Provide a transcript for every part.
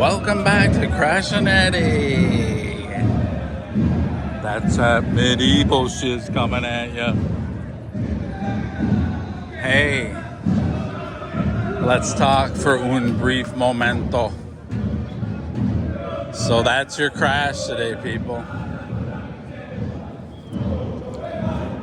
Welcome back to Crash and Eddie. That's that medieval shit's coming at you. Hey, let's talk for un brief momento. So that's your crash today, people.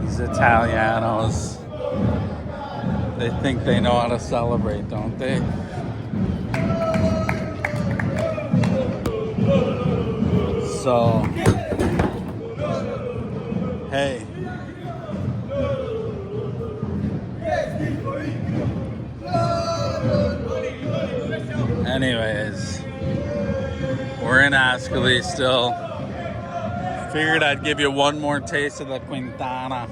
These Italianos, they think they know how to celebrate, don't they? So, hey. Anyways, we're in Ascoli still. Figured I'd give you one more taste of the Quintana.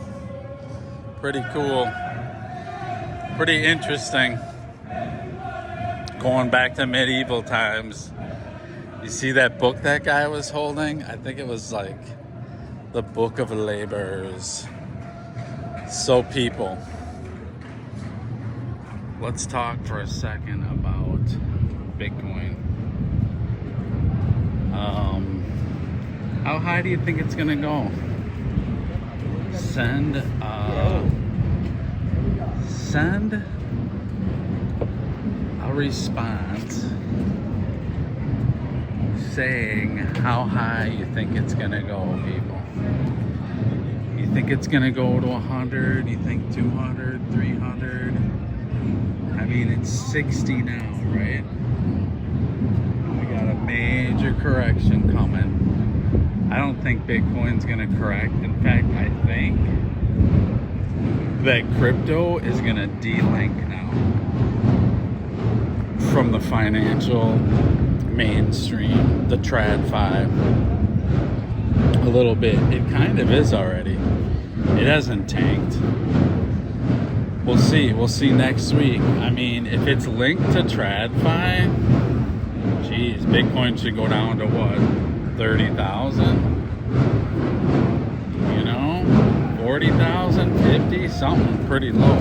Pretty cool. Pretty interesting. Going back to medieval times. You see that book that guy was holding? I think it was like the Book of Laborers. So people, let's talk for a second about Bitcoin. How high do you think it's gonna go? Send a response saying how high you think it's gonna go, people. You think it's gonna go to 100? You think 200, 300? I mean, it's 60 now, right? We got a major correction coming. I don't think Bitcoin's gonna correct. In fact, I think that crypto is gonna de-link now from the financial mainstream, the TradFi, a little bit. It kind of is already. It hasn't tanked. We'll see next week. I mean, if it's linked to TradFi, geez, Bitcoin should go down to what, 30,000? You know, 40,000, 50, something pretty low.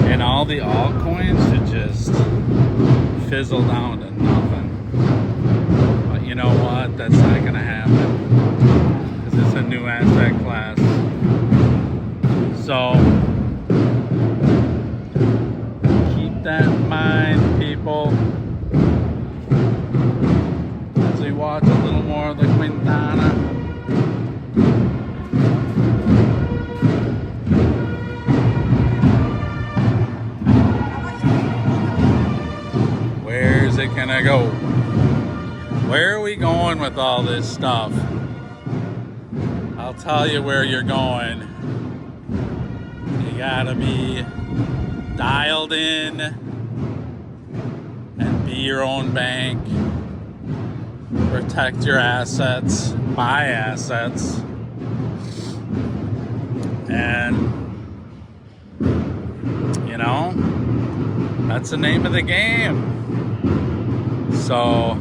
And all the altcoins should just fizzle down to nothing. But you know what? That's not gonna happen because it's a new asset class. So keep that in mind, people, as we watch a little more of the Quintana. Where's it gonna go? Where are we going with all this stuff? I'll tell you where you're going. You gotta be dialed in and be your own bank. Protect your assets, buy assets, and you know, that's the name of the game. So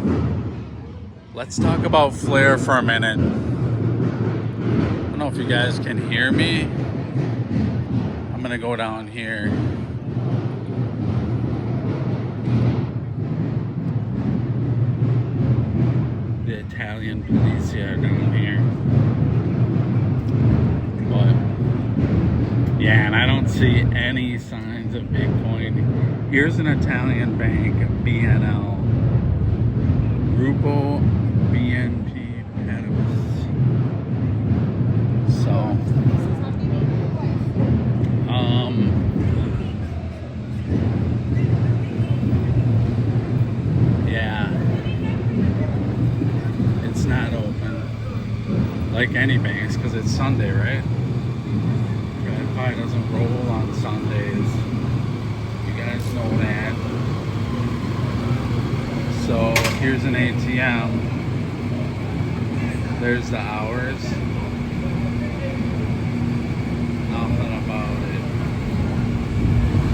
let's talk about Flare for a minute. I don't know if you guys can hear me. I'm gonna go down here. The Italian police are down here. But yeah, and I don't see any signs of Bitcoin. Here's an Italian bank, BNL. Grupo BNP Paribas. So, yeah, it's not open like any banks because it's Sunday, right? TradFi doesn't roll on Sundays. You guys know that. So here's an ATM. There's the hours. Nothing about it.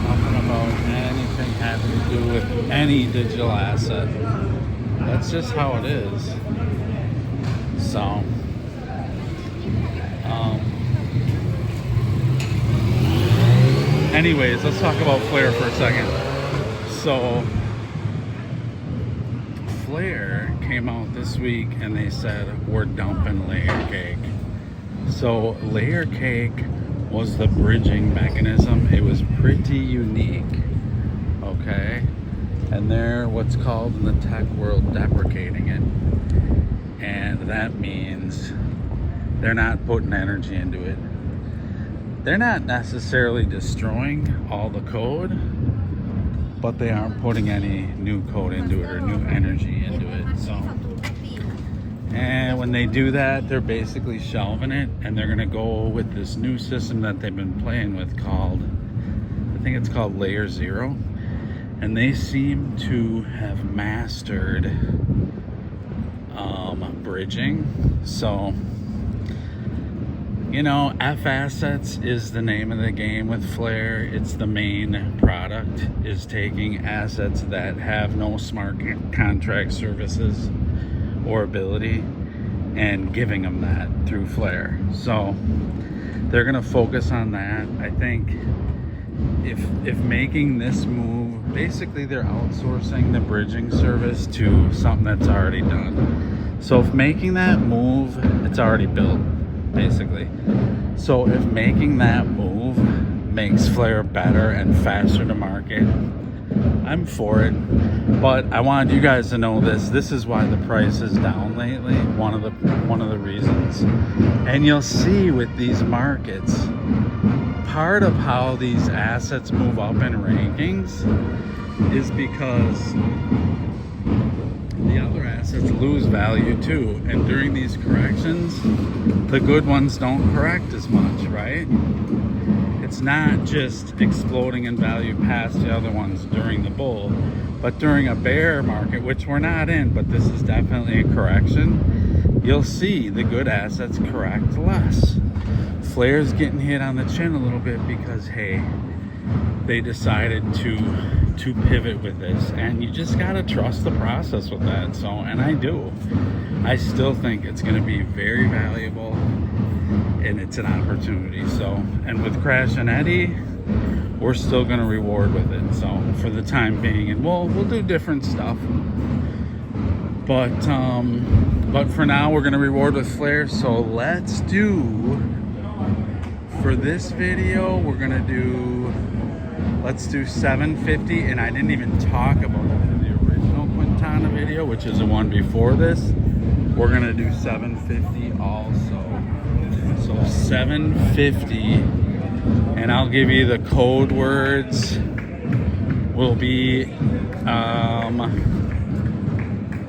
Nothing about anything having to do with any digital asset. That's just how it is. So, anyways, let's talk about Flare for a second. So, Flair came out this week and they said, we're dumping layer cake. So layer cake was the bridging mechanism. It was pretty unique, okay? And they're what's called in the tech world deprecating it. And that means they're not putting energy into it. They're not necessarily destroying all the code, but they aren't putting any new code into it or new energy into it. So, and when they do that, they're basically shelving it, and they're gonna go with this new system that they've been playing with called, I think it's called Layer Zero. And they seem to have mastered bridging. So, you know, F assets is the name of the game with Flair. It's the main product, is taking assets that have no smart contract services or ability and giving them that through Flair. So they're gonna focus on that. I think if making this move, basically they're outsourcing the bridging service to something that's already done. So if making that move, it's already built, basically. So if making that move makes Flair better and faster to market, I'm for it. But I wanted you guys to know this. This is why the price is down lately. One of the reasons. And you'll see with these markets, part of how these assets move up in rankings is because the other assets lose value too. And during these corrections, the good ones don't correct as much, right? It's not just exploding in value past the other ones during the bull, but during a bear market, which we're not in, but this is definitely a correction, you'll see the good assets correct less. Flair's getting hit on the chin a little bit because, hey, they decided to pivot with this, and you just gotta trust the process with that. So, and I do. I still think it's gonna be very valuable, and it's an opportunity. So, and with Crash and Eddie, we're still gonna reward with it. So, for the time being, and we'll do different stuff. But for now, we're gonna reward with Flair. So let's do, for this video, we're gonna do, let's do 750, and I didn't even talk about it in the original Quintana video, which is the one before this. We're gonna do 750 also. So 750, and I'll give you the code words. Will be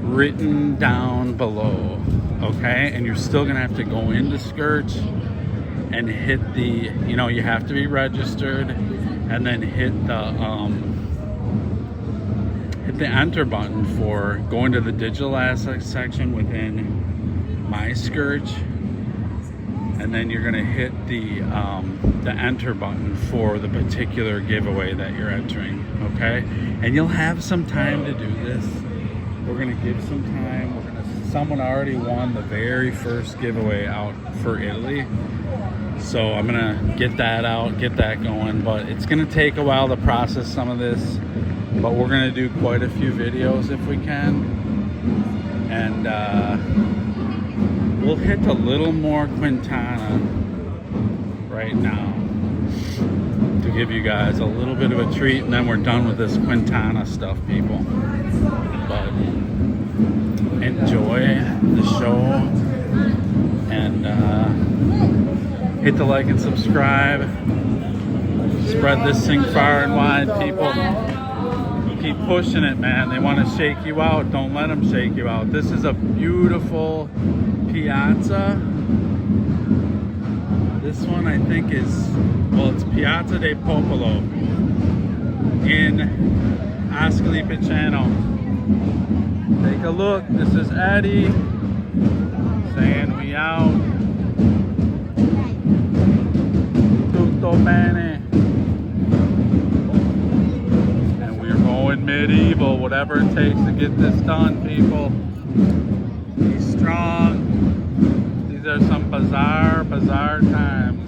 written down below, okay? And you're still gonna have to go into Skearch and hit the, you know, you have to be registered, and then hit the enter button for going to the digital assets section within my Skearch, and then you're gonna hit the enter button for the particular giveaway that you're entering, okay? And you'll have some time to do this. We're gonna give some time. Someone already won the very first giveaway out for Italy. So I'm gonna get that out, get that going, but it's gonna take a while to process some of this, but we're gonna do quite a few videos if we can. And we'll hit a little more Quintana right now to give you guys a little bit of a treat, and then we're done with this Quintana stuff, people. But enjoy the show, and hit the like and subscribe. Spread this thing far and wide, people. Keep pushing it, man. They want to shake you out. Don't let them shake you out. This is a beautiful piazza. This one I think is, well, it's Piazza dei Popolo in Ascoli Piceno. Take a look. This is Eddie saying we out. Tutto bene. And we're going medieval, whatever it takes to get this done, people. Be strong. These are some bizarre times.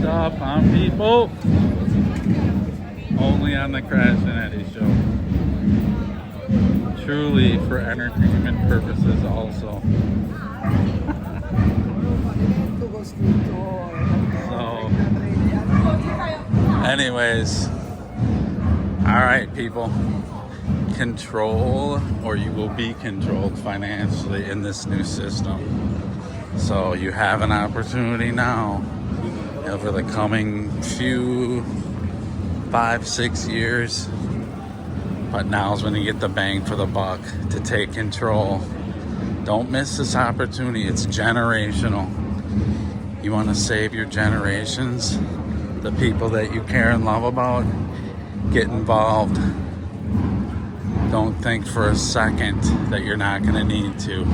Stop on people. Only on the Crash and Eddie show. Truly for entertainment purposes also. So, anyways, all right, people. Control, or you will be controlled financially in this new system. So you have an opportunity now over the coming few 5-6 years, but now's when you get the bang for the buck to take control. Don't miss this opportunity. It's generational. You want to save your generations, the people that you care and love about. Get involved. Don't think for a second that you're not going to need to,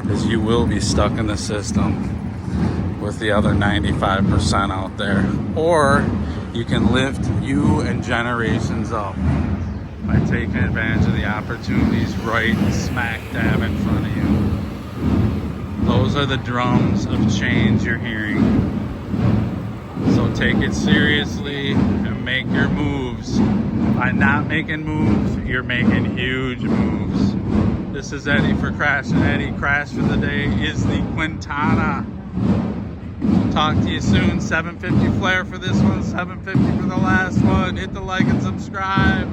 because you will be stuck in the system with the other 95% out there. Or you can lift you and generations up by taking advantage of the opportunities right smack dab in front of you. Those are the drums of change you're hearing. So take it seriously and make your moves. By not making moves, you're making huge moves. This is Eddie for Crash and Eddie. Crash for the day is the Quintana. Talk to you soon. 750 flare for this one, 750 for the last one. Hit the like and subscribe.